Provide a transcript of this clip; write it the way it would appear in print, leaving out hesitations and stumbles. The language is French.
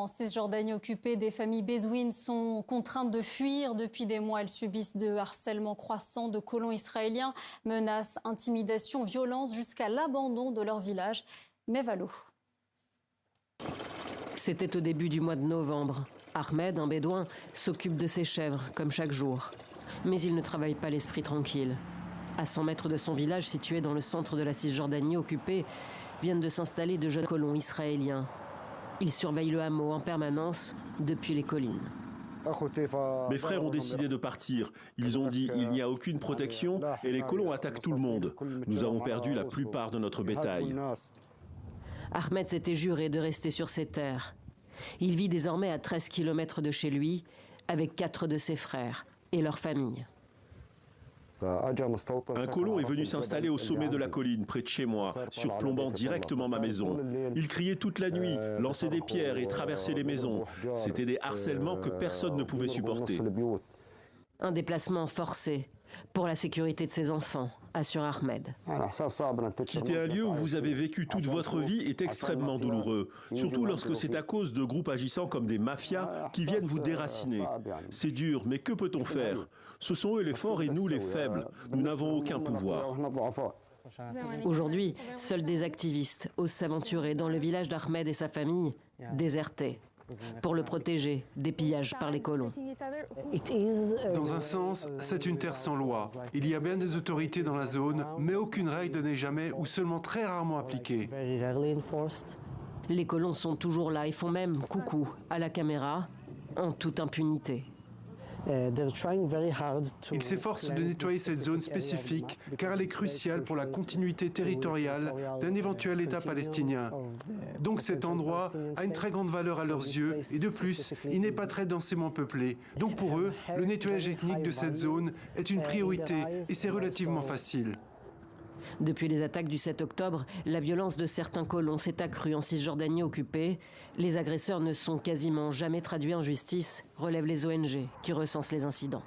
En Cisjordanie occupée, des familles bédouines sont contraintes de fuir. Depuis des mois, elles subissent de harcèlement croissant de colons israéliens, menaces, intimidations, violences, jusqu'à l'abandon de leur village. Mevalo. C'était au début du mois de novembre. Ahmed, un bédouin, s'occupe de ses chèvres, comme chaque jour. Mais il ne travaille pas l'esprit tranquille. À 100 mètres de son village, situé dans le centre de la Cisjordanie occupée, viennent de s'installer de jeunes colons israéliens. Ils surveillent le hameau en permanence depuis les collines. Mes frères ont décidé de partir. Ils ont dit il n'y a aucune protection et les colons attaquent tout le monde. Nous avons perdu la plupart de notre bétail. Ahmed s'était juré de rester sur ses terres. Il vit désormais à 13 km de chez lui avec 4 de ses frères et leur famille. Un colon est venu s'installer au sommet de la colline, près de chez moi, surplombant directement ma maison. Il criait toute la nuit, lançait des pierres et traversait les maisons. C'était des harcèlements que personne ne pouvait supporter. Un déplacement forcé pour la sécurité de ses enfants, assure Ahmed. Quitter un lieu où vous avez vécu toute votre vie est extrêmement douloureux, surtout lorsque c'est à cause de groupes agissant comme des mafias qui viennent vous déraciner. C'est dur, mais que peut-on faire? Ce sont eux les forts et nous les faibles. Nous n'avons aucun pouvoir. Aujourd'hui, seuls des activistes osent s'aventurer dans le village d'Ahmed et sa famille, désertés, pour le protéger des pillages par les colons. Dans un sens, c'est une terre sans loi. Il y a bien des autorités dans la zone, mais aucune règle n'est jamais ou seulement très rarement appliquée. Les colons sont toujours là et font même coucou à la caméra, en toute impunité. Ils s'efforcent de nettoyer cette zone spécifique car elle est cruciale pour la continuité territoriale d'un éventuel État palestinien. Donc cet endroit a une très grande valeur à leurs yeux et de plus, il n'est pas très densément peuplé. Donc pour eux, le nettoyage ethnique de cette zone est une priorité et c'est relativement facile. Depuis les attaques du 7 octobre, la violence de certains colons s'est accrue en Cisjordanie occupée. Les agresseurs ne sont quasiment jamais traduits en justice, relèvent les ONG qui recensent les incidents.